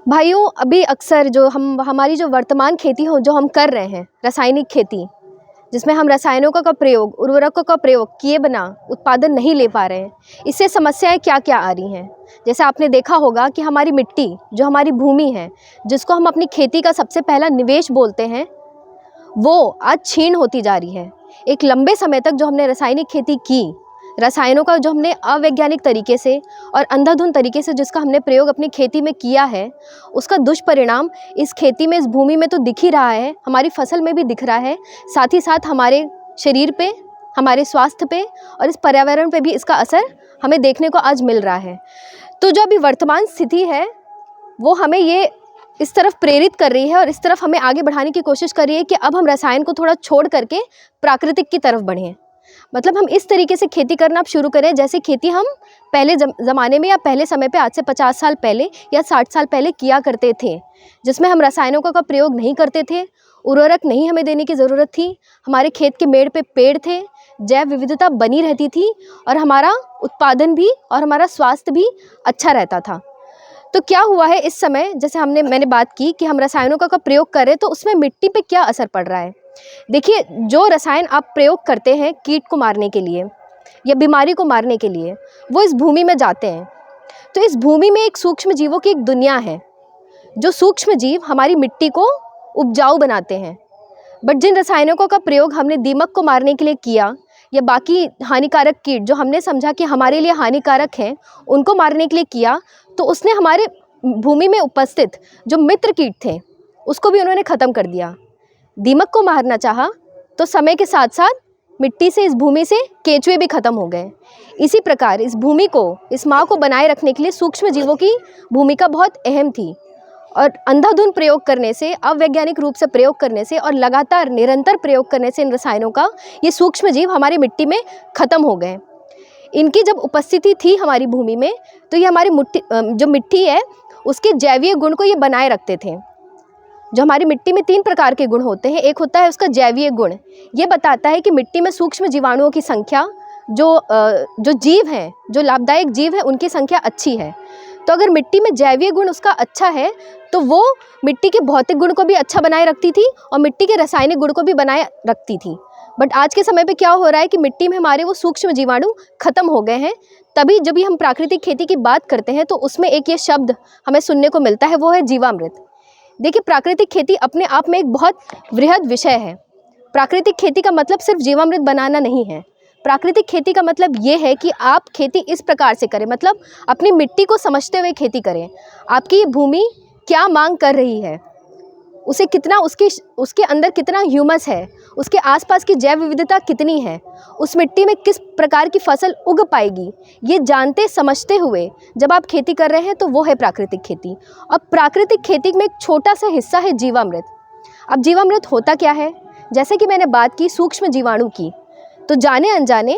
भाइयों, अभी अक्सर जो हमारी जो वर्तमान खेती हो जो हम कर रहे हैं, रासायनिक खेती, जिसमें हम रसायनों का प्रयोग, उर्वरकों का प्रयोग किए बिना उत्पादन नहीं ले पा रहे हैं। इससे समस्याएं क्या क्या आ रही हैं? जैसे आपने देखा होगा कि हमारी मिट्टी, जो हमारी भूमि है, जिसको हम अपनी खेती का सबसे पहला निवेश बोलते हैं, वो आज क्षीण होती जा रही है। एक लंबे समय तक जो हमने रासायनिक खेती की, रसायनों का जो हमने अवैज्ञानिक तरीके से और अंधाधुंध तरीके से जिसका हमने प्रयोग अपनी खेती में किया है, उसका दुष्परिणाम इस खेती में, इस भूमि में तो दिख ही रहा है, हमारी फसल में भी दिख रहा है, साथ ही साथ हमारे शरीर पे, हमारे स्वास्थ्य पे और इस पर्यावरण पे भी इसका असर हमें देखने को आज मिल रहा है। तो जो अभी वर्तमान स्थिति है वो हमें ये इस तरफ प्रेरित कर रही है और इस तरफ हमें आगे बढ़ाने की कोशिश कर रही है कि अब हम रसायन को थोड़ा छोड़ करके प्राकृतिक की तरफ बढ़ें। मतलब हम इस तरीके से खेती करना अब शुरू करें जैसे खेती हम पहले ज़माने में या पहले समय पे, आज से 50 साल पहले या 60 साल पहले किया करते थे, जिसमें हम रसायनों का प्रयोग नहीं करते थे, उर्वरक नहीं हमें देने की ज़रूरत थी, हमारे खेत के मेड़ पे पेड़ थे, जैव विविधता बनी रहती थी और हमारा उत्पादन भी और हमारा स्वास्थ्य भी अच्छा रहता था। तो क्या हुआ है इस समय, जैसे मैंने बात की कि हम रसायनों का प्रयोग कर रहे हैं, तो उसमें मिट्टी पे क्या असर पड़ रहा है? देखिए, जो रसायन आप प्रयोग करते हैं कीट को मारने के लिए या बीमारी को मारने के लिए, वो इस भूमि में जाते हैं। तो इस भूमि में एक सूक्ष्म जीवों की एक दुनिया है, जो सूक्ष्म जीव हमारी मिट्टी को उपजाऊ बनाते हैं। बट जिन रसायनों का प्रयोग हमने दीमक को मारने के लिए किया या बाकी हानिकारक कीट जो हमने समझा कि हमारे लिए हानिकारक हैं, उनको मारने के लिए किया, तो उसने हमारे भूमि में उपस्थित जो मित्र कीट थे उसको भी उन्होंने ख़त्म कर दिया। दीमक को मारना चाहा तो समय के साथ साथ मिट्टी से, इस भूमि से केंचुए भी ख़त्म हो गए। इसी प्रकार इस भूमि को, इस माँ को बनाए रखने के लिए सूक्ष्म जीवों की भूमिका बहुत अहम थी और अंधाधुंध प्रयोग करने से, अवैज्ञानिक रूप से प्रयोग करने से और लगातार निरंतर प्रयोग करने से इन रसायनों का, ये सूक्ष्म जीव हमारी मिट्टी में ख़त्म हो गए। इनकी जब उपस्थिति थी हमारी भूमि में, तो ये हमारी जो मिट्टी है उसके जैवीय गुण को ये बनाए रखते थे। जो हमारी मिट्टी में 3 प्रकार के गुण होते हैं। एक होता है उसका जैवीय गुण, ये बताता है कि मिट्टी में सूक्ष्म जीवाणुओं की संख्या, जो जीव हैं, जो लाभदायक जीव हैं, उनकी संख्या अच्छी है। तो अगर मिट्टी में जैवीय गुण उसका अच्छा है तो वो मिट्टी के भौतिक गुण को भी अच्छा बनाए रखती थी और मिट्टी के रासायनिक गुण को भी बनाए रखती थी। बट आज के समय पे क्या हो रहा है कि मिट्टी में हमारे वो सूक्ष्म जीवाणु खत्म हो गए हैं। तभी जब भी हम प्राकृतिक खेती की बात करते हैं तो उसमें एक ये शब्द हमें सुनने को मिलता है, वो है जीवामृत। देखिए, प्राकृतिक खेती अपने आप में एक बहुत वृहद विषय है। प्राकृतिक खेती का मतलब सिर्फ जीवामृत बनाना नहीं है। प्राकृतिक खेती का मतलब ये है कि आप खेती इस प्रकार से करें, मतलब अपनी मिट्टी को समझते हुए खेती करें। आपकी ये भूमि क्या मांग कर रही है, उसे कितना, उसके अंदर कितना ह्यूमस है, उसके आसपास की जैव विविधता कितनी है, उस मिट्टी में किस प्रकार की फसल उग पाएगी, ये जानते समझते हुए जब आप खेती कर रहे हैं तो वो है प्राकृतिक खेती। अब प्राकृतिक खेती में एक छोटा सा हिस्सा है जीवामृत। अब जीवामृत होता क्या है? जैसे कि मैंने बात की सूक्ष्म जीवाणु की, तो जाने अनजाने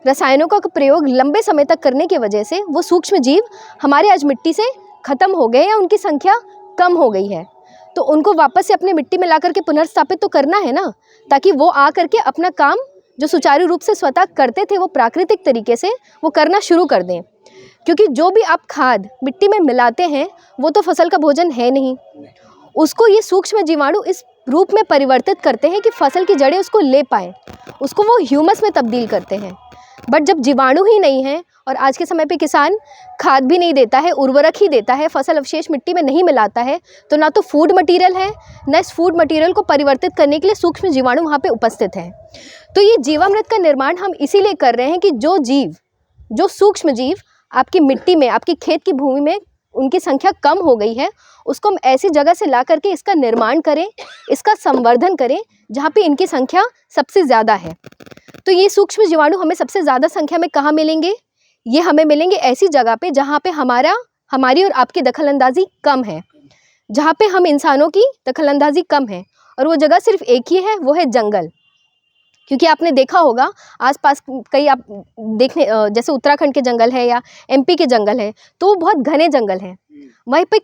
रसायनों का प्रयोग लंबे समय तक करने की वजह से वो सूक्ष्म जीव हमारे आज मिट्टी से ख़त्म हो गए या उनकी संख्या कम हो गई है। तो उनको वापस से अपनी मिट्टी में ला करके पुनर्स्थापित तो करना है ना, ताकि वो आ करके अपना काम जो सुचारू रूप से स्वतः करते थे वो प्राकृतिक तरीके से वो करना शुरू कर दें। क्योंकि जो भी आप खाद मिट्टी में मिलाते हैं वो तो फसल का भोजन है नहीं, उसको ये सूक्ष्म जीवाणु इस रूप में परिवर्तित करते हैं कि फसल की जड़ें उसको ले पाएँ, उसको वो ह्यूमस में तब्दील करते हैं। बट जब जीवाणु ही नहीं है और आज के समय पे किसान खाद भी नहीं देता है, उर्वरक ही देता है, फसल अवशेष मिट्टी में नहीं मिलाता है, तो ना तो फूड मटेरियल है, ना इस फूड मटेरियल को परिवर्तित करने के लिए सूक्ष्म जीवाणु वहाँ पे उपस्थित हैं। तो ये जीवामृत का निर्माण हम इसीलिए कर रहे हैं कि जो सूक्ष्म जीव आपकी मिट्टी में, आपकी खेत की भूमि में उनकी संख्या कम हो गई है, उसको हम ऐसी जगह से ला करके इसका निर्माण करें, इसका संवर्धन करें जहाँ पे इनकी संख्या सबसे ज़्यादा है। तो ये सूक्ष्म जीवाणु हमें सबसे ज़्यादा संख्या में कहाँ मिलेंगे? ये हमें मिलेंगे ऐसी जगह पे जहाँ पे हमारी और आपकी दखलंदाजी कम है, जहाँ पे हम इंसानों की दखलंदाजी कम है, और वो जगह सिर्फ एक ही है, वो है जंगल। क्योंकि आपने देखा होगा आसपास कई, आप देखने जैसे उत्तराखंड के जंगल है या एमपी के जंगल है, तो वो बहुत घने जंगल हैं। वहीं पे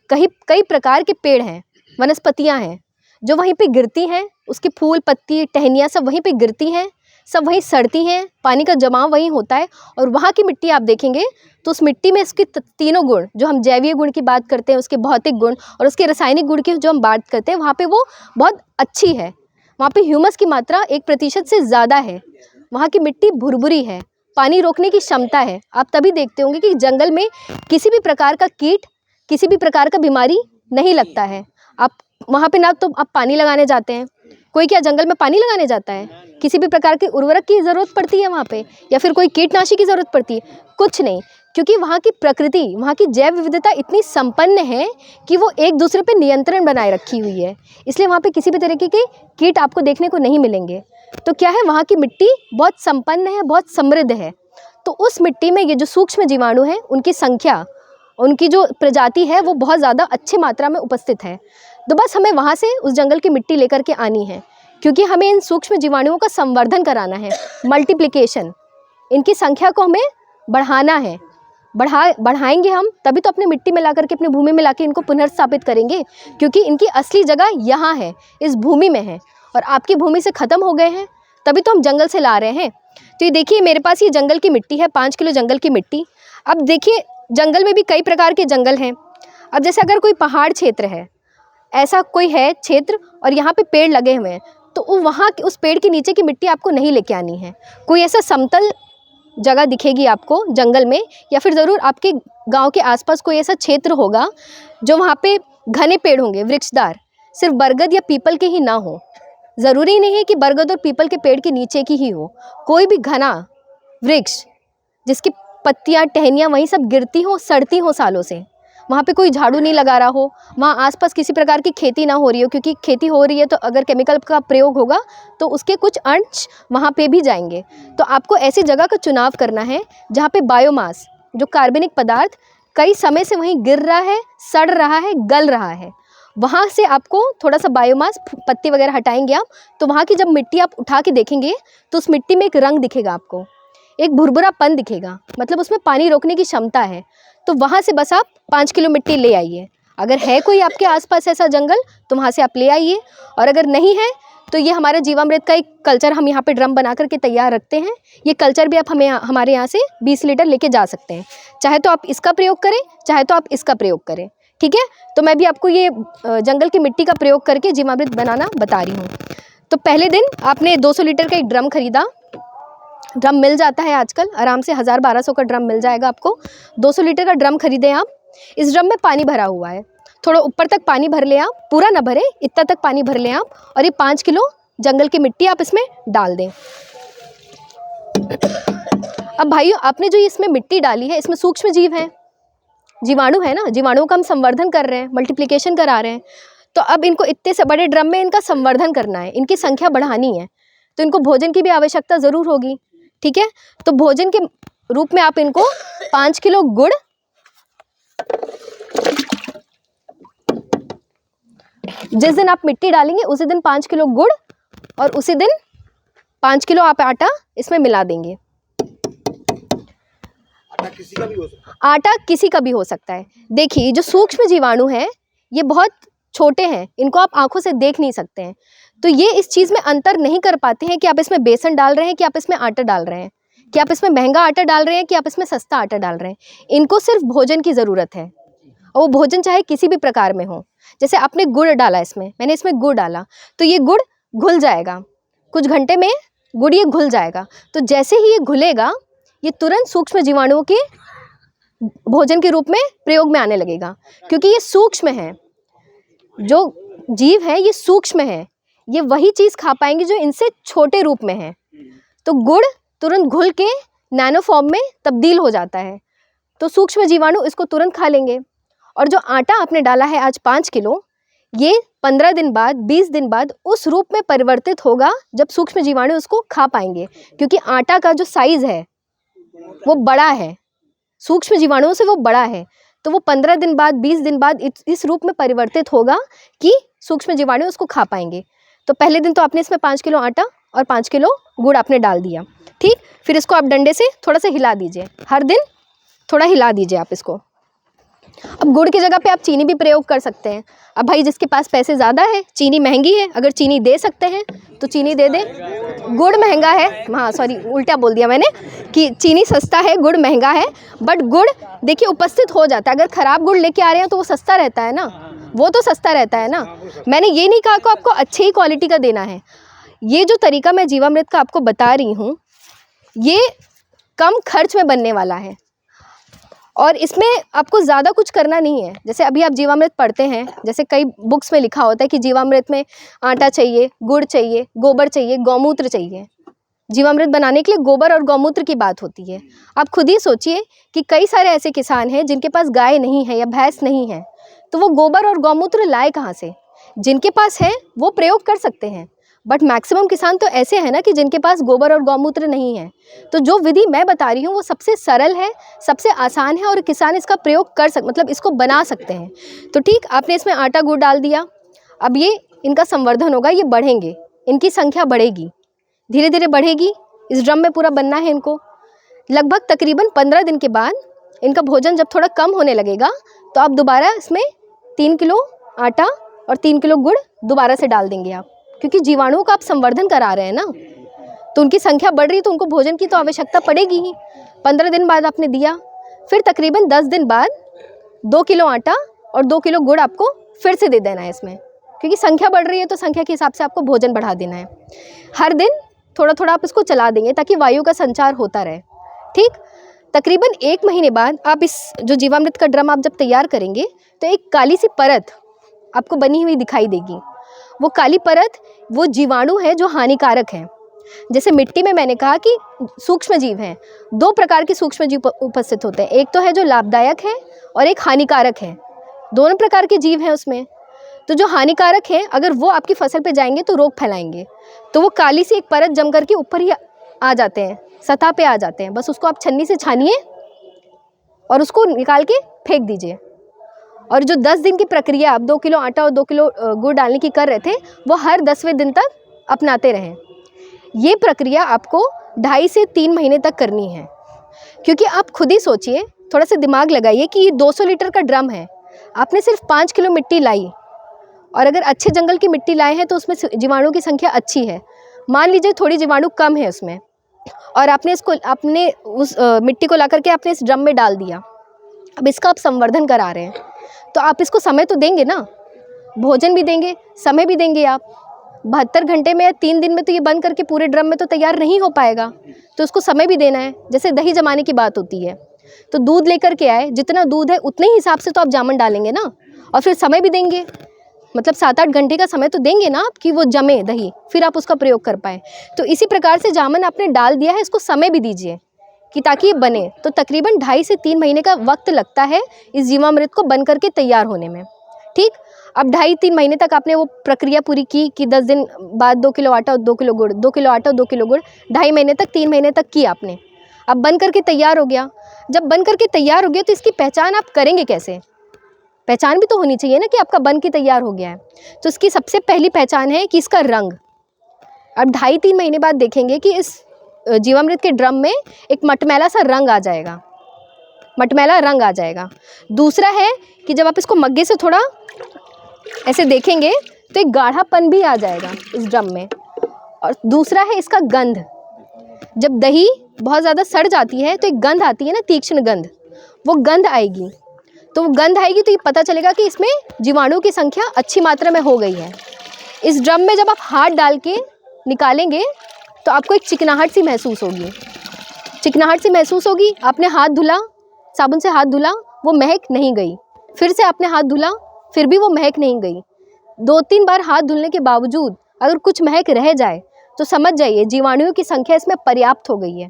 कई प्रकार के पेड़ हैं, वनस्पतियां हैं जो वहीं पे गिरती हैं, उसके फूल, पत्ती, टहनियाँ सब वहीं पे गिरती हैं, सब वहीं सड़ती हैं, पानी का जमाव वहीं होता है। और वहाँ की मिट्टी आप देखेंगे तो उस मिट्टी में इसके तीनों गुण, जो हम जैवीय गुण की बात करते हैं, उसके भौतिक गुण और उसके रासायनिक गुण की जो हम बात करते हैं, वहाँ पे वो बहुत अच्छी है। वहाँ पे ह्यूमस की मात्रा 1% से ज़्यादा है। वहाँ की मिट्टी भुरभुरी है, पानी रोकने की क्षमता है। आप तभी देखते होंगे कि जंगल में किसी भी प्रकार का कीट, किसी भी प्रकार का बीमारी नहीं लगता है। आप वहाँ पे ना तो आप पानी लगाने जाते हैं, कोई क्या जंगल में पानी लगाने जाता है? किसी भी प्रकार की उर्वरक की ज़रूरत पड़ती है वहाँ पे, या फिर कोई कीटनाशी की ज़रूरत पड़ती है? कुछ नहीं, क्योंकि वहाँ की प्रकृति, वहाँ की जैव विविधता इतनी संपन्न है कि वो एक दूसरे पे नियंत्रण बनाए रखी हुई है। इसलिए वहाँ पे किसी भी तरीके के कीट आपको देखने को नहीं मिलेंगे। तो क्या है, वहाँ की मिट्टी बहुत संपन्न है, बहुत समृद्ध है। तो उस मिट्टी में ये जो सूक्ष्म जीवाणु हैं, उनकी संख्या, उनकी जो प्रजाति है, वो बहुत ज़्यादा अच्छी मात्रा में उपस्थित है। तो बस हमें वहाँ से उस जंगल की मिट्टी लेकर के आनी है, क्योंकि हमें इन सूक्ष्म जीवाणुओं का संवर्धन कराना है, मल्टीप्लिकेशन, इनकी संख्या को हमें बढ़ाना है। बढ़ाएंगे हम तभी तो अपनी मिट्टी में ला करके, अपनी भूमि में ला के इनको पुनर्स्थापित करेंगे, क्योंकि इनकी असली जगह यहाँ है, इस भूमि में है, और आपकी भूमि से ख़त्म हो गए हैं, तभी तो हम जंगल से ला रहे हैं। तो ये देखिए, मेरे पास ये जंगल की मिट्टी है, 5 किलो जंगल की मिट्टी। अब देखिए, जंगल में भी कई प्रकार के जंगल हैं। अब जैसे अगर कोई पहाड़ क्षेत्र है, ऐसा कोई है क्षेत्र और यहाँ पे पेड़ लगे हुए हैं, तो वहाँ उस पेड़ के नीचे की मिट्टी आपको नहीं लेके आनी है। कोई ऐसा समतल जगह दिखेगी आपको जंगल में, या फिर ज़रूर आपके गांव के आसपास कोई ऐसा क्षेत्र होगा जो वहाँ पे घने पेड़ होंगे, वृक्षदार, सिर्फ बरगद या पीपल के ही ना हो। ज़रूरी नहीं है कि बरगद और पीपल के पेड़ के नीचे की ही हो, कोई भी घना वृक्ष जिसकी पत्तियाँ, टहनियाँ वहीं सब गिरती हों, सड़ती हों सालों से, वहाँ पे कोई झाड़ू नहीं लगा रहा हो, वहाँ आसपास किसी प्रकार की खेती ना हो रही हो, क्योंकि खेती हो रही है तो अगर केमिकल का प्रयोग होगा तो उसके कुछ अंश वहाँ पे भी जाएंगे। तो आपको ऐसी जगह का चुनाव करना है जहाँ पे बायोमास, जो कार्बनिक पदार्थ कई समय से वहीं गिर रहा है, सड़ रहा है, गल रहा है, वहाँ से आपको थोड़ा सा बायोमास, पत्ती वगैरह हटाएंगे आप, तो वहाँ की जब मिट्टी आप उठा के देखेंगे तो उस मिट्टी में एक रंग दिखेगा आपको, एक भुरभुरापन दिखेगा, मतलब उसमें पानी रोकने की क्षमता है। तो वहाँ से बस आप 5 किलो मिट्टी ले आइए। अगर है कोई आपके आसपास ऐसा जंगल तो वहाँ से आप ले आइए, और अगर नहीं है तो ये हमारे जीवामृत का एक कल्चर हम यहाँ पे ड्रम बना करके तैयार रखते हैं। ये कल्चर भी आप हमारे यहाँ से 20 लीटर लेके जा सकते हैं। चाहे तो आप इसका प्रयोग करें, चाहे तो आप इसका प्रयोग करें, ठीक है। तो मैं भी आपको ये जंगल की मिट्टी का प्रयोग करके जीवामृत बनाना बता रही हूँ। तो पहले दिन आपने 200 लीटर का एक ड्रम खरीदा। ड्रम मिल जाता है आजकल आराम से, 1000-1200 का ड्रम मिल जाएगा आपको। 200 लीटर का ड्रम खरीदें आप। इस ड्रम में पानी भरा हुआ है, थोड़ा ऊपर तक पानी भर लें आप, पूरा ना भरे, इतना तक पानी भर लें आप, और ये 5 किलो जंगल की मिट्टी आप इसमें डाल दें। अब भाइयों, आपने जो इसमें मिट्टी डाली है, इसमें सूक्ष्म जीव हैं, जीवाणु है ना, जीवाणुओं का हम संवर्धन कर रहे हैं, मल्टीप्लिकेशन करा रहे हैं। तो अब इनको इतने से बड़े ड्रम में इनका संवर्धन करना है, इनकी संख्या बढ़ानी है, तो इनको भोजन की भी आवश्यकता ज़रूर होगी, ठीक है। तो भोजन के रूप में आप इनको 5 किलो गुड़, जिस दिन आप मिट्टी डालेंगे उसी दिन 5 किलो गुड़, और उसी दिन 5 किलो आप आटा इसमें मिला देंगे। आटा किसी का भी हो सकता है, आटा किसी का भी हो सकता है। देखिए, जो सूक्ष्म जीवाणु हैं ये बहुत छोटे हैं, इनको आप आंखों से देख नहीं सकते हैं, तो ये इस चीज़ में अंतर नहीं कर पाते हैं कि आप इसमें बेसन डाल रहे हैं, कि आप इसमें आटा डाल रहे हैं, कि आप इसमें महंगा आटा डाल रहे हैं, कि आप इसमें सस्ता आटा डाल रहे हैं। इनको सिर्फ भोजन की ज़रूरत है, और वो भोजन चाहे किसी भी प्रकार में हो। जैसे आपने गुड़ डाला इसमें, मैंने इसमें गुड़ डाला, तो ये गुड़ घुल जाएगा, कुछ घंटे में गुड़ ये घुल जाएगा। तो जैसे ही ये घुलेगा, ये तुरंत सूक्ष्म जीवाणुओं के भोजन के रूप में प्रयोग में आने लगेगा, क्योंकि ये सूक्ष्म है, जो जीव है ये सूक्ष्म है, ये वही चीज़ खा पाएंगे जो इनसे छोटे रूप में है। तो गुड़ तुरंत घुल के नैनो फॉर्म में तब्दील हो जाता है, तो सूक्ष्म जीवाणु इसको तुरंत खा लेंगे। और जो आटा आपने डाला है आज 5 किलो, ये 15 दिन बाद, 20 दिन बाद उस रूप में परिवर्तित होगा जब सूक्ष्म जीवाणु उसको खा पाएंगे, क्योंकि आटा का जो साइज़ है वो बड़ा है, सूक्ष्म जीवाणुओं से वो बड़ा है। तो वो 15 दिन बाद, 20 दिन बाद इस रूप में परिवर्तित होगा कि सूक्ष्म जीवाणु उसको खा पाएंगे। तो पहले दिन तो आपने इसमें 5 किलो आटा और 5 किलो गुड़ आपने डाल दिया, ठीक। फिर इसको आप डंडे से थोड़ा सा हिला दीजिए, हर दिन थोड़ा हिला दीजिए आप इसको। अब गुड़ की जगह पे आप चीनी भी प्रयोग कर सकते हैं। अब भाई जिसके पास पैसे ज़्यादा है, चीनी महंगी है, अगर चीनी दे सकते हैं तो चीनी दे दें। गुड़ महंगा है, हाँ सॉरी उल्टा बोल दिया मैंने कि चीनी सस्ता है, गुड़ महंगा है, बट गुड़ देखिए उपस्थित हो जाता है। अगर ख़राब गुड़ लेके आ रहे हैं तो वो सस्ता रहता है ना, वो तो सस्ता रहता है ना। मैंने ये नहीं कहा कि आपको अच्छी ही क्वालिटी का देना है। ये जो तरीका मैं जीवामृत का आपको बता रही हूँ, ये कम खर्च में बनने वाला है और इसमें आपको ज़्यादा कुछ करना नहीं है। जैसे अभी आप जीवामृत पढ़ते हैं, जैसे कई बुक्स में लिखा होता है कि जीवामृत में आटा चाहिए, गुड़ चाहिए, गोबर चाहिए, गौमूत्र चाहिए। जीवामृत बनाने के लिए गोबर और गौमूत्र की बात होती है। आप खुद ही सोचिए कि कई सारे ऐसे किसान हैं जिनके पास गाय नहीं है या भैंस नहीं है, तो वो गोबर और गौमूत्र लाए कहाँ से? जिनके पास है वो प्रयोग कर सकते हैं, बट मैक्सिमम किसान तो ऐसे हैं ना कि जिनके पास गोबर और गौमूत्र नहीं है। तो जो विधि मैं बता रही हूँ वो सबसे सरल है, सबसे आसान है और किसान इसका प्रयोग कर मतलब इसको बना सकते हैं। तो ठीक, आपने इसमें आटा गुड़ डाल दिया। अब ये इनका संवर्धन होगा, ये बढ़ेंगे, इनकी संख्या बढ़ेगी, धीरे धीरे बढ़ेगी। इस ड्रम में पूरा बनना है इनको। लगभग तकरीबन 15 दिन के बाद इनका भोजन जब थोड़ा कम होने लगेगा तो आप दोबारा इसमें 3 किलो आटा और 3 किलो गुड़ दोबारा से डाल देंगे आप, क्योंकि जीवाणुओं का आप संवर्धन करा रहे हैं ना, तो उनकी संख्या बढ़ रही है तो उनको भोजन की तो आवश्यकता पड़ेगी ही। 15 दिन बाद आपने दिया, फिर तकरीबन 10 दिन बाद 2 किलो आटा और 2 किलो गुड़ आपको फिर से दे देना है इसमें, क्योंकि संख्या बढ़ रही है तो संख्या के हिसाब से आपको भोजन बढ़ा देना है। हर दिन थोड़ा थोड़ा आप इसको चला देंगे ताकि वायु का संचार होता रहे। ठीक, तकरीबन 1 महीने बाद आप इस जो जीवामृत का ड्रम आप जब तैयार करेंगे तो एक काली सी परत आपको बनी हुई दिखाई देगी। वो काली परत वो जीवाणु है जो हानिकारक है। जैसे मिट्टी में मैंने कहा कि सूक्ष्म जीव हैं, 2 प्रकार के सूक्ष्म जीव उपस्थित होते हैं, एक तो है जो लाभदायक है और एक हानिकारक है। दोनों प्रकार के जीव हैं उसमें। तो जो हानिकारक है अगर वो आपकी फसल पे जाएंगे तो रोग फैलाएंगे, तो वो काली सी एक परत जम करके ऊपर ही आ जाते हैं, सतह पे आ जाते हैं। बस उसको आप छन्नी से छानिए और उसको निकाल के फेंक दीजिए। और जो 10 दिन की प्रक्रिया आप 2 किलो आटा और 2 किलो गुड़ डालने की कर रहे थे, वो हर 10वें दिन तक अपनाते रहें। ये प्रक्रिया आपको 2.5 से 3 महीने तक करनी है, क्योंकि आप खुद ही सोचिए, थोड़ा सा दिमाग लगाइए कि ये 200 लीटर का ड्रम है, आपने सिर्फ 5 किलो मिट्टी लाई, और अगर अच्छे जंगल की मिट्टी लाए हैं तो उसमें जीवाणु की संख्या अच्छी है। मान लीजिए थोड़ी जीवाणु कम है उसमें, और आपने उस मिट्टी को ला करके आपने इस ड्रम में डाल दिया। अब इसका आप संवर्धन करा रहे हैं तो आप इसको समय तो देंगे ना, भोजन भी देंगे, समय भी देंगे आप। 72 घंटे में या 3 दिन में तो ये बन करके पूरे ड्रम में तो तैयार नहीं हो पाएगा, तो उसको समय भी देना है। जैसे दही जमाने की बात होती है, तो दूध लेकर के आए, जितना दूध है उतने ही हिसाब से तो आप जामन डालेंगे ना, और फिर समय भी देंगे, मतलब 7-8 घंटे का समय तो देंगे ना आप कि वो जमे दही, फिर आप उसका प्रयोग कर पाएँ। तो इसी प्रकार से जामन आपने डाल दिया है, इसको समय भी दीजिए कि ताकि ये बने। तो तकरीबन 2.5 से 3 महीने का वक्त लगता है इस जीवामृत को बन करके तैयार होने में। ठीक, अब 2.5-3 महीने तक आपने वो प्रक्रिया पूरी की कि 10 दिन बाद 2 किलो आटा और 2 किलो गुड़, 2 किलो आटा और 2 किलो गुड़, 2.5 महीने तक, 3 महीने तक की आपने। अब बन करके तैयार हो गया। जब बन करके तैयार हो गया तो इसकी पहचान आप करेंगे कैसे? पहचान भी तो होनी चाहिए ना कि आपका बन के तैयार हो गया है। तो इसकी सबसे पहली पहचान है कि इसका रंग। अब 2.5-3 महीने बाद देखेंगे कि इस जीवामृत के ड्रम में एक मटमैला सा रंग आ जाएगा, मटमैला रंग आ जाएगा। दूसरा है कि जब आप इसको मग्गे से थोड़ा ऐसे देखेंगे तो एक गाढ़ापन भी आ जाएगा इस ड्रम में। और दूसरा है इसका गंध। जब दही बहुत ज़्यादा सड़ जाती है तो एक गंध आती है ना, तीक्ष्ण गंध, वो गंध आएगी। तो वो गंध आएगी तो ये पता चलेगा कि इसमें जीवाणु की संख्या अच्छी मात्रा में हो गई है। इस ड्रम में जब आप हाथ डाल के निकालेंगे तो आपको एक चिकनाहट सी महसूस होगी, चिकनाहट सी महसूस होगी। आपने हाथ धुला, साबुन से हाथ धुला, वो महक नहीं गई, फिर से आपने हाथ धुला, फिर भी वो महक नहीं गई। 2-3 बार हाथ धुलने के बावजूद अगर कुछ महक रह जाए तो समझ जाइए जीवाणुओं की संख्या इसमें पर्याप्त हो गई है।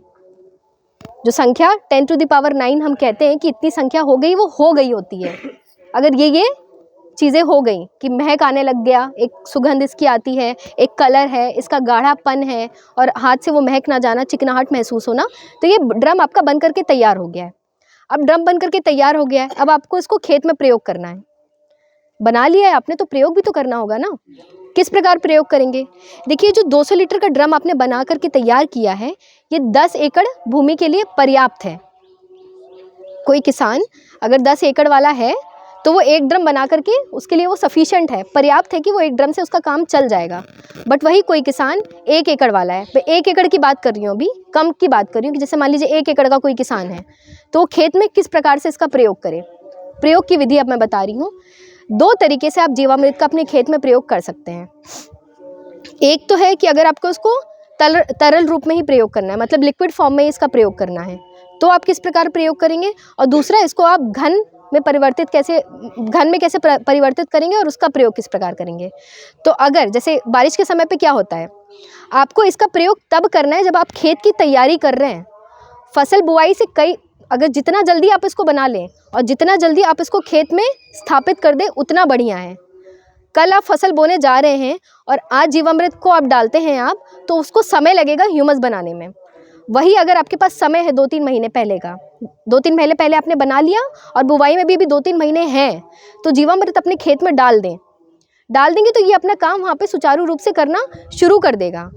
जो संख्या 10⁹ हम कहते हैं कि इतनी संख्या हो गई, वो हो गई होती है। अगर ये चीज़ें हो गई कि महक आने लग गया, एक सुगंध इसकी आती है, एक कलर है, इसका गाढ़ापन है और हाथ से वो महक ना जाना, चिकनाहट महसूस होना, तो ये ड्रम आपका बन करके तैयार हो गया है। अब ड्रम बन करके तैयार हो गया है, अब आपको इसको खेत में प्रयोग करना है। बना लिया है आपने तो प्रयोग भी तो करना होगा ना। किस प्रकार प्रयोग करेंगे? देखिए, जो 200 लीटर का ड्रम आपने बना करके तैयार किया है, ये 10 एकड़ भूमि के लिए पर्याप्त है। कोई किसान अगर 10 एकड़ वाला है तो वो एक ड्रम बना करके उसके लिए वो सफिशिएंट है, पर्याप्त है कि वो एक ड्रम से उसका काम चल जाएगा। बट वही कोई किसान 1 एकड़ वाला है, मैं 1 एकड़ की बात कर रही हूँ, अभी कम की बात कर रही हूँ कि जैसे मान लीजिए 1 एकड़ का कोई किसान है तो वो खेत में किस प्रकार से इसका प्रयोग करे। प्रयोग की विधि अब मैं बता रही हूँ। 2 तरीके से आप जीवामृत का अपने खेत में प्रयोग कर सकते हैं। एक तो है कि अगर आपको उसको तरल रूप में ही प्रयोग करना है, मतलब लिक्विड फॉर्म में इसका प्रयोग करना है, तो आप किस प्रकार प्रयोग करेंगे, और दूसरा इसको आप घन में कैसे परिवर्तित करेंगे और उसका प्रयोग किस प्रकार करेंगे। तो अगर जैसे बारिश के समय पे क्या होता है, आपको इसका प्रयोग तब करना है जब आप खेत की तैयारी कर रहे हैं। फसल बुआई से अगर जितना जल्दी आप इसको बना लें और जितना जल्दी आप इसको खेत में स्थापित कर दें उतना बढ़िया है। कल आप फसल बोने जा रहे हैं और आज जीवामृत को आप डालते हैं तो उसको समय लगेगा ह्यूमस बनाने में। वही अगर आपके पास समय है 2-3 महीने पहले का, 2-3 महीने पहले आपने बना लिया और बुवाई में भी 2-3 महीने हैं, तो जीवामृत अपने खेत में डाल देंगे तो ये अपना काम वहाँ पे सुचारू रूप से करना शुरू कर देगा।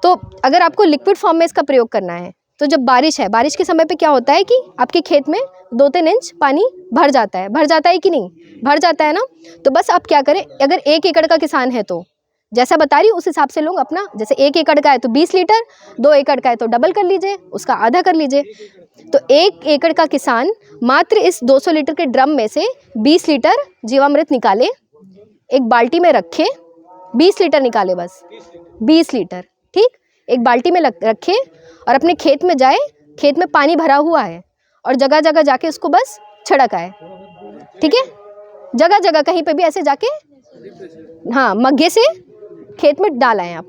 तो अगर आपको लिक्विड फॉर्म में इसका प्रयोग करना है तो जब बारिश के समय पे क्या होता है कि आपके खेत में 2-3 इंच पानी भर जाता है कि नहीं, भर जाता है ना। तो बस आप क्या करें, अगर 1 एकड़ का किसान है तो जैसा बता रही हूँ उस हिसाब से लोग अपना, जैसे 1 एकड़ का है तो 20 लीटर, 2 एकड़ का है तो डबल कर लीजिए, उसका आधा कर लीजिए। तो 1 एकड़ का किसान मात्र इस 200 लीटर के ड्रम में से 20 लीटर जीवामृत निकाले, एक बाल्टी में रखे, 20 लीटर निकाले, बस 20 लीटर, ठीक, एक बाल्टी में रखे और अपने खेत में जाए, खेत में पानी भरा हुआ है और जगह जगह जाके उसको बस छिड़क आए, ठीक है, जगह जगह कहीं पे भी ऐसे जाके, हाँ, मग्गे से खेत में डाल आए आप।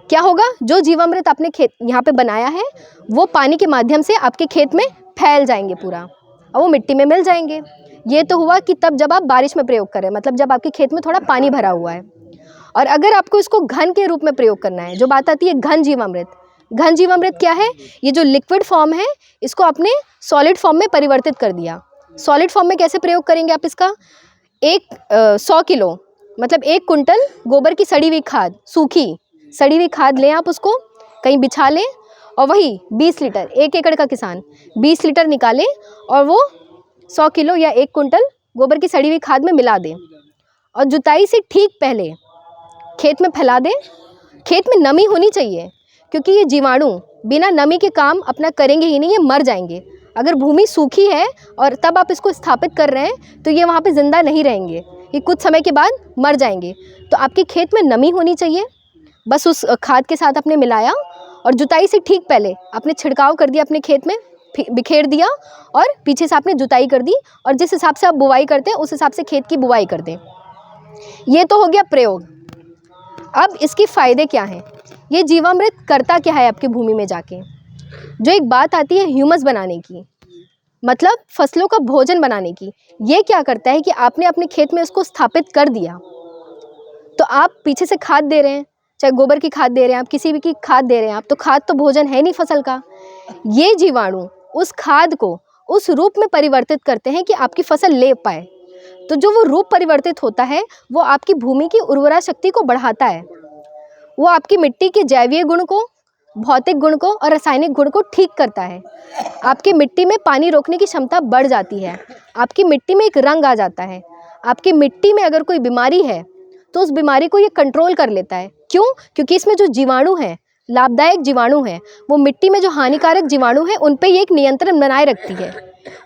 क्या होगा, जो जीवामृत आपने खेत यहाँ पे बनाया है वो पानी के माध्यम से आपके खेत में फैल जाएंगे पूरा और वो मिट्टी में मिल जाएंगे। ये तो हुआ कि तब जब आप बारिश में प्रयोग करें, मतलब जब आपके खेत में थोड़ा पानी भरा हुआ है। और अगर आपको इसको घन के रूप में प्रयोग करना है, जो बात आती है घन जीवामृत क्या है, ये जो लिक्विड फॉर्म है इसको आपने सॉलिड फॉर्म में परिवर्तित कर दिया। सॉलिड फॉर्म में कैसे प्रयोग करेंगे आप इसका, 100 किलो मतलब 1 कुंटल गोबर की सड़ी हुई खाद, सूखी सड़ी हुई खाद लें आप, उसको कहीं बिछा लें और वही 20 लीटर, 1 एकड़ का किसान 20 लीटर निकाले और वो 100 किलो या 1 कुंटल गोबर की सड़ी हुई खाद में मिला दें और जुताई से ठीक पहले खेत में फैला दें। खेत में नमी होनी चाहिए क्योंकि ये जीवाणु बिना नमी के काम अपना करेंगे ही नहीं, ये मर जाएंगे। अगर भूमि सूखी है और तब आप इसको स्थापित कर रहे हैं तो ये वहाँ पे ज़िंदा नहीं रहेंगे, ये कुछ समय के बाद मर जाएंगे। तो आपके खेत में नमी होनी चाहिए, बस उस खाद के साथ आपने मिलाया और जुताई से ठीक पहले आपने छिड़काव कर दिया, अपने खेत में बिखेर दिया और पीछे से आपने जुताई कर दी और जिस हिसाब से आप बुवाई करते हैं उस हिसाब से खेत की बुवाई कर दें। ये तो हो गया प्रयोग। अब इसके फ़ायदे क्या हैं, ये जीवामृत करता क्या है आपकी भूमि में जाके। जो एक बात आती है ह्यूमस बनाने की, मतलब फसलों का भोजन बनाने की, ये क्या करता है कि आपने अपने खेत में इसको स्थापित कर दिया तो आप पीछे से खाद दे रहे हैं, चाहे गोबर की खाद दे रहे हैं आप, किसी भी की खाद दे रहे हैं आप, तो खाद तो भोजन है नहीं फसल का। ये जीवाणु उस खाद को उस रूप में परिवर्तित करते हैं कि आपकी फसल ले पाए। तो जो वो रूप परिवर्तित होता है वो आपकी भूमि की उर्वरा शक्ति को बढ़ाता है, वो आपकी मिट्टी के जैवीय गुण को, भौतिक गुण को और रासायनिक गुण को ठीक करता है। आपकी मिट्टी में पानी रोकने की क्षमता बढ़ जाती है, आपकी मिट्टी में एक रंग आ जाता है। आपकी मिट्टी में अगर कोई बीमारी है तो उस बीमारी को ये कंट्रोल कर लेता है। क्यों? क्योंकि इसमें जो जीवाणु हैं, लाभदायक जीवाणु हैं, वो मिट्टी में जो हानिकारक जीवाणु हैं उन पे ये एक नियंत्रण बनाए रखती है।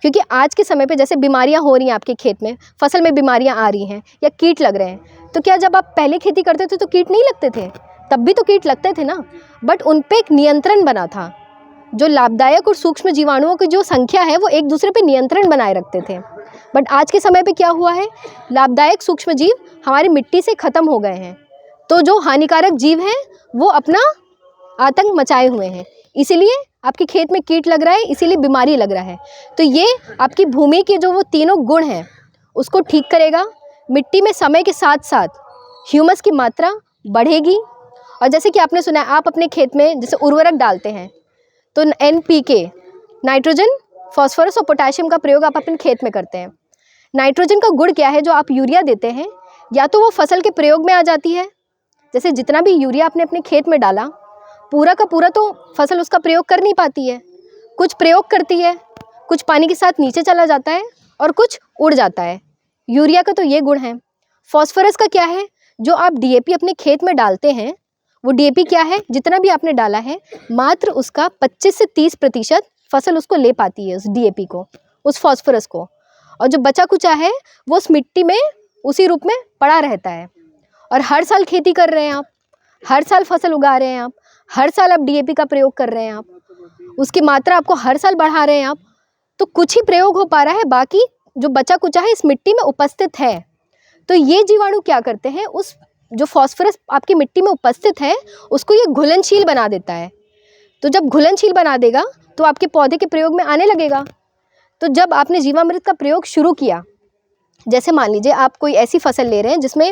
क्योंकि आज के समय पे जैसे बीमारियां हो रही हैं आपके खेत में, फसल में बीमारियां आ रही हैं या कीट लग रहे हैं, तो क्या जब आप पहले खेती करते थे तो कीट नहीं लगते थे? तब भी तो कीट लगते थे ना, बट उन पे एक नियंत्रण बना था। जो लाभदायक और सूक्ष्म जीवाणुओं की जो संख्या है वो एक दूसरे पे नियंत्रण बनाए रखते थे। बट आज के समय पे क्या हुआ है, लाभदायक सूक्ष्म जीव हमारी मिट्टी से ख़त्म हो गए हैं, तो जो हानिकारक जीव हैं वो अपना आतंक मचाए हुए हैं, इसीलिए आपके खेत में कीट लग रहा है, इसीलिए बीमारी लग रहा है। तो ये आपकी भूमि के जो वो तीनों गुण हैं उसको ठीक करेगा। मिट्टी में समय के साथ साथ ह्यूमस की मात्रा बढ़ेगी। और जैसे कि आपने सुना है, आप अपने खेत में जैसे उर्वरक डालते हैं तो NPK, नाइट्रोजन, फॉस्फोरस और पोटाशियम का प्रयोग आप अपने खेत में करते हैं। नाइट्रोजन का गुण क्या है, जो आप यूरिया देते हैं या तो वो फसल के प्रयोग में आ जाती है, जैसे जितना भी यूरिया आपने अपने खेत में डाला पूरा का पूरा तो फसल उसका प्रयोग कर नहीं पाती है, कुछ प्रयोग करती है, कुछ पानी के साथ नीचे चला जाता है और कुछ उड़ जाता है। यूरिया का तो ये गुण है। फॉस्फोरस का क्या है, जो आप डीएपी अपने खेत में डालते हैं, वो डीएपी क्या है, जितना भी आपने डाला है मात्र उसका 25 से 30% फसल उसको ले पाती है, उस डीएपी को, उस फॉस्फोरस को। और जो बचा कुचा है वो उस मिट्टी में उसी रूप में पड़ा रहता है। और हर साल खेती कर रहे हैं आप, हर साल फसल उगा रहे हैं आप, हर साल आप डीएपी का प्रयोग कर रहे हैं आप, उसकी मात्रा आपको हर साल बढ़ा रहे हैं आप, तो कुछ ही प्रयोग हो पा रहा है, बाकी जो बचा कुचा है इस मिट्टी में उपस्थित है। तो ये जीवाणु क्या करते हैं, उस जो फॉस्फोरस आपकी मिट्टी में उपस्थित है उसको ये घुलनशील बना देता है। तो जब घुलनशील बना देगा तो आपके पौधे के प्रयोग में आने लगेगा। तो जब आपने जीवामृत का प्रयोग शुरू किया, जैसे मान लीजिए आप कोई ऐसी फसल ले रहे हैं जिसमें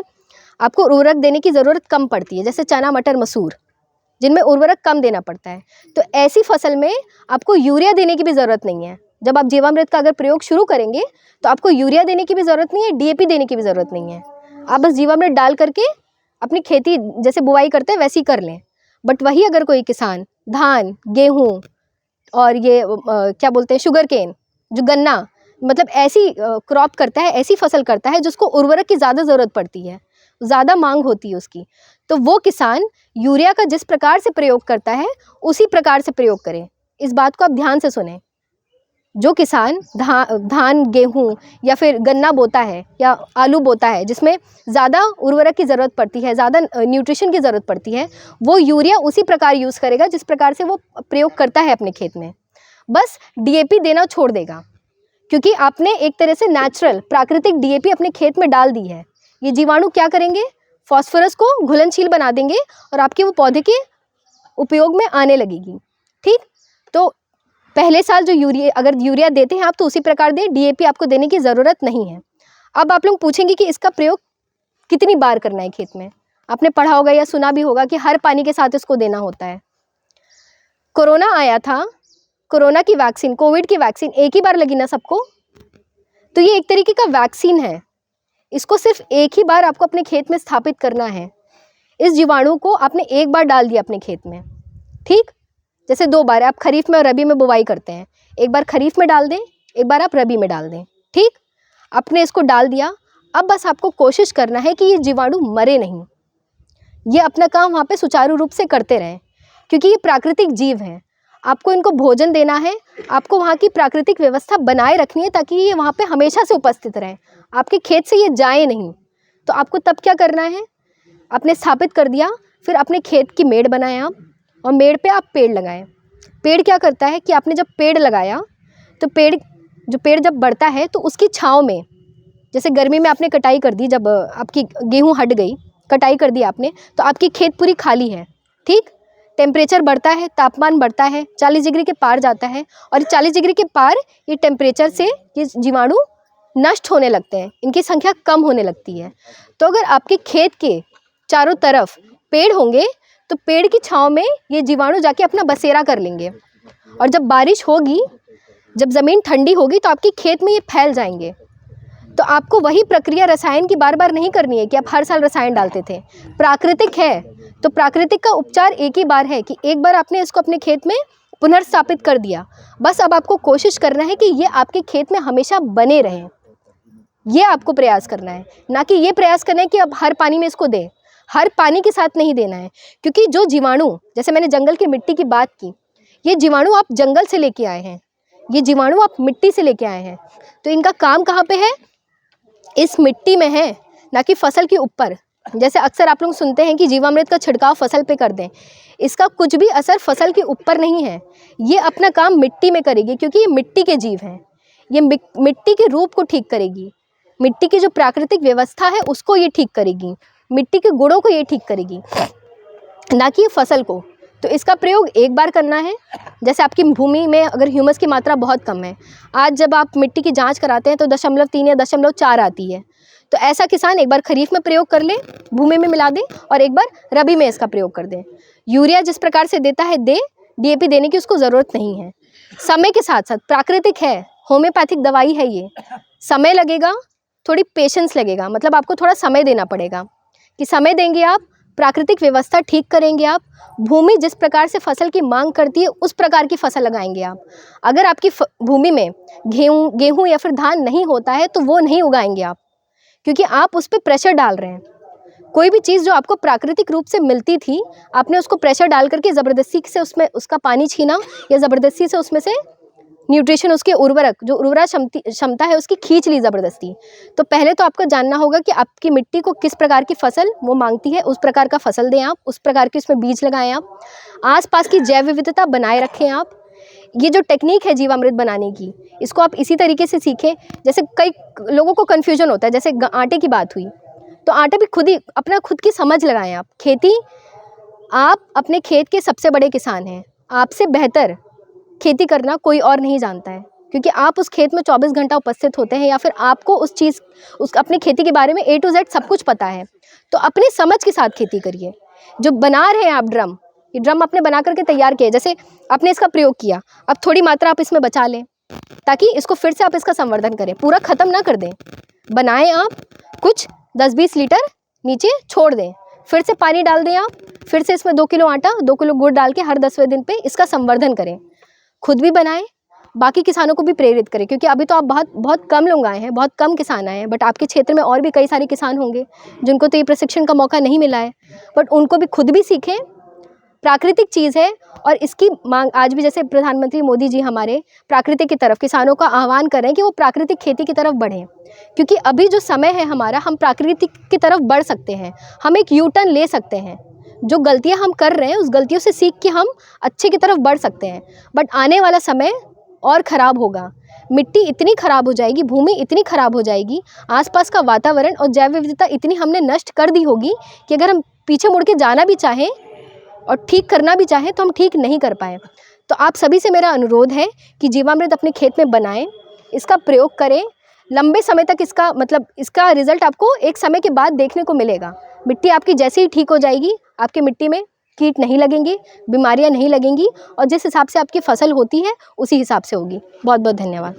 आपको उर्वरक देने की ज़रूरत कम पड़ती है, जैसे चना, मटर, मसूर, जिनमें उर्वरक कम देना पड़ता है, तो ऐसी फसल में आपको यूरिया देने की भी ज़रूरत नहीं है। जब आप जीवामृत का अगर प्रयोग शुरू करेंगे तो आपको यूरिया देने की भी ज़रूरत नहीं है, डीएपी देने की भी ज़रूरत नहीं है। आप बस जीवामृत डाल करके अपनी खेती जैसे बुआई करते हैं वैसी कर लें। बट वही अगर कोई किसान धान, गेहूँ और ये क्या बोलते हैं, शुगर केन, जो गन्ना, मतलब ऐसी क्रॉप करता है, ऐसी फसल करता है जिसको उर्वरक की ज़्यादा ज़रूरत पड़ती है, ज़्यादा मांग होती है उसकी, तो वो किसान यूरिया का जिस प्रकार से प्रयोग करता है उसी प्रकार से प्रयोग करें। इस बात को आप ध्यान से सुनें। जो किसान धान, गेहूँ या फिर गन्ना बोता है या आलू बोता है जिसमें ज़्यादा उर्वरक की ज़रूरत पड़ती है, ज़्यादा न्यूट्रिशन की ज़रूरत पड़ती है, वो यूरिया उसी प्रकार यूज़ करेगा जिस प्रकार से वो प्रयोग करता है अपने खेत में। बस डीएपी देना छोड़ देगा, क्योंकि आपने एक तरह से नेचुरल, प्राकृतिक डीएपी अपने खेत में डाल दी है। ये जीवाणु क्या करेंगे, फॉस्फोरस को घुलनशील बना देंगे और आपके वो पौधे के उपयोग में आने लगेगी। ठीक, तो पहले साल जो अगर यूरिया देते हैं आप तो उसी प्रकार दें, डीएपी आपको देने की ज़रूरत नहीं है। अब आप लोग पूछेंगे कि इसका प्रयोग कितनी बार करना है खेत में। आपने पढ़ा होगा या सुना भी होगा कि हर पानी के साथ इसको देना होता है। कोरोना आया था, कोरोना की वैक्सीन, कोविड की वैक्सीन एक ही बार लगी ना सबको, तो ये एक तरीके का वैक्सीन है। इसको सिर्फ एक ही बार आपको अपने खेत में स्थापित करना है। इस जीवाणु को आपने एक बार डाल दिया अपने खेत में, ठीक, जैसे 2 बार आप खरीफ में और रबी में बुवाई करते हैं, एक बार खरीफ में डाल दें, एक बार आप रबी में डाल दें। ठीक, आपने इसको डाल दिया। अब बस आपको कोशिश करना है कि ये जीवाणु मरे नहीं, ये अपना काम वहाँ पे सुचारू रूप से करते रहें, क्योंकि ये प्राकृतिक जीव हैं। आपको इनको भोजन देना है, आपको वहाँ की प्राकृतिक व्यवस्था बनाए रखनी है ताकि ये वहाँ पे हमेशा से उपस्थित रहें, आपके खेत से ये जाए नहीं। तो आपको तब क्या करना है, आपने स्थापित कर दिया, फिर अपने खेत की मेड़ बनाएं आप, और मेड़ पे आप पेड़ लगाएं। पेड़ क्या करता है कि आपने जब पेड़ लगाया तो पेड़ जब बढ़ता है तो उसकी छाँव में, जैसे गर्मी में आपने कटाई कर दी, जब आपकी गेहूँ हट गई, कटाई कर दी आपने, तो आपकी खेत पूरी खाली है। ठीक, टेम्परेचर बढ़ता है, तापमान बढ़ता है, 40 डिग्री के पार जाता है, और 40 डिग्री के पार ये टेम्परेचर से ये जीवाणु नष्ट होने लगते हैं, इनकी संख्या कम होने लगती है। तो अगर आपके खेत के चारों तरफ पेड़ होंगे तो पेड़ की छाँव में ये जीवाणु जाके अपना बसेरा कर लेंगे, और जब बारिश होगी, जब ज़मीन ठंडी होगी तो आपके खेत में ये फैल जाएंगे। तो आपको वही प्रक्रिया रसायन की बार बार नहीं करनी है कि आप हर साल रसायन डालते थे। प्राकृतिक है तो प्राकृतिक का उपचार एक ही बार है कि एक बार आपने इसको अपने खेत में पुनर्स्थापित कर दिया। बस अब आपको कोशिश करना है कि ये आपके खेत में हमेशा बने रहें। ये आपको प्रयास करना है, ना कि ये प्रयास करना है कि अब हर पानी में इसको दें। हर पानी के साथ नहीं देना है, क्योंकि जो जीवाणु, जैसे मैंने जंगल की मिट्टी की बात की, ये जीवाणु आप जंगल से लेके आए हैं, ये जीवाणु आप मिट्टी से लेके आए हैं। तो इनका काम कहाँ पे है, इस मिट्टी में है, ना कि फसल के ऊपर। जैसे अक्सर आप लोग सुनते हैं कि जीवामृत का छिड़काव फसल पे कर दें, इसका कुछ भी असर फसल के ऊपर नहीं है। ये अपना काम मिट्टी में करेगी, क्योंकि ये मिट्टी के जीव हैं। ये मिट्टी के रूप को ठीक करेगी, मिट्टी की जो प्राकृतिक व्यवस्था है उसको ये ठीक करेगी, मिट्टी के गुणों को ये ठीक करेगी, ना कि फसल को। तो इसका प्रयोग एक बार करना है। जैसे आपकी भूमि में अगर ह्यूमस की मात्रा बहुत कम है, आज जब आप मिट्टी की जांच कराते हैं तो 0.3 या 0.4 आती है, तो ऐसा किसान एक बार खरीफ में प्रयोग कर ले, भूमि में मिला दे, और एक बार रबी में इसका प्रयोग कर दे। यूरिया जिस प्रकार से देता है दे, डीएपी देने की उसको ज़रूरत नहीं है। समय के साथ साथ, प्राकृतिक है, होम्योपैथिक दवाई है, ये समय लगेगा, थोड़ी पेशेंस लगेगा, मतलब आपको थोड़ा समय देना पड़ेगा कि समय देंगे आप, प्राकृतिक व्यवस्था ठीक करेंगे आप, भूमि जिस प्रकार से फसल की मांग करती है उस प्रकार की फसल लगाएंगे आप। अगर आपकी भूमि में गेहूँ या फिर धान नहीं होता है तो वो नहीं उगाएंगे आप, क्योंकि आप उस पर प्रेशर डाल रहे हैं। कोई भी चीज़ जो आपको प्राकृतिक रूप से मिलती थी, आपने उसको प्रेशर डाल करके ज़बरदस्ती से उसमें उसका पानी छीना या ज़बरदस्ती से उसमें से न्यूट्रिशन, उसके उर्वरक, जो उर्वरा क्षमता है उसकी खींच ली ज़बरदस्ती। तो पहले तो आपको जानना होगा कि आपकी मिट्टी को किस प्रकार की फसल वो मांगती है, उस प्रकार का फसल दें आप, उस प्रकार के उसमें बीज लगाएं आप। आसपास की जैव विविधता बनाए रखें आप। ये जो टेक्निक है जीवामृत बनाने की, इसको आप इसी तरीके से सीखें। जैसे कई लोगों को कन्फ्यूजन होता है, जैसे आटे की बात हुई, तो आटा भी खुद ही अपना खुद की समझ लगाएं आप। खेती, आप अपने खेत के सबसे बड़े किसान हैं, आपसे बेहतर खेती करना कोई और नहीं जानता है, क्योंकि आप उस खेत में 24 घंटा उपस्थित होते हैं, या फिर आपको उस अपने खेती के बारे में A to Z सब कुछ पता है। तो अपनी समझ के साथ खेती करिए। जो बना रहे हैं आप ड्रम, ये ड्रम आपने बना करके तैयार किए, जैसे आपने इसका प्रयोग किया, अब थोड़ी मात्रा आप इसमें बचा लें ताकि इसको फिर से आप इसका संवर्धन करें, पूरा ख़त्म ना कर दें। बनाएं आप, कुछ 10-20 लीटर नीचे छोड़ दें, फिर से पानी डाल दें आप, फिर से इसमें 2 किलो आटा, 2 किलो गुड़ डाल के हर 10वें दिन पे इसका संवर्धन करें। खुद भी बनाएं, बाकी किसानों को भी प्रेरित करें, क्योंकि अभी तो आप बहुत कम लोग आए हैं, बहुत कम किसान आए हैं, बट आपके क्षेत्र में और भी कई सारे किसान होंगे जिनको तो ये प्रशिक्षण का मौका नहीं मिला है, बट उनको भी खुद भी सीखें। प्राकृतिक चीज़ है और इसकी मांग आज भी, जैसे प्रधानमंत्री मोदी जी हमारे प्राकृतिक की तरफ किसानों का आह्वान कर रहे हैं कि वो प्राकृतिक खेती की तरफ बढ़ें, क्योंकि अभी जो समय है हमारा, हम प्राकृतिक की तरफ बढ़ सकते हैं, हम एक यू टर्न ले सकते हैं। जो गलतियां हम कर रहे हैं उस गलतियों से सीख के हम अच्छे की तरफ बढ़ सकते हैं, बट आने वाला समय और ख़राब होगा। मिट्टी इतनी ख़राब हो जाएगी, भूमि इतनी ख़राब हो जाएगी, आसपास का वातावरण और जैव विविधता इतनी हमने नष्ट कर दी होगी कि अगर हम पीछे मुड़ के जाना भी चाहें और ठीक करना भी चाहें तो हम ठीक नहीं कर पाए। तो आप सभी से मेरा अनुरोध है कि जीवामृत अपने खेत में बनाएं, इसका प्रयोग करें, लंबे समय तक इसका रिज़ल्ट आपको एक समय के बाद देखने को मिलेगा। मिट्टी आपकी जैसे ही ठीक हो जाएगी, आपकी मिट्टी में कीट नहीं लगेंगे, बीमारियां नहीं लगेंगी, और जिस हिसाब से आपकी फसल होती है उसी हिसाब से होगी। बहुत बहुत धन्यवाद।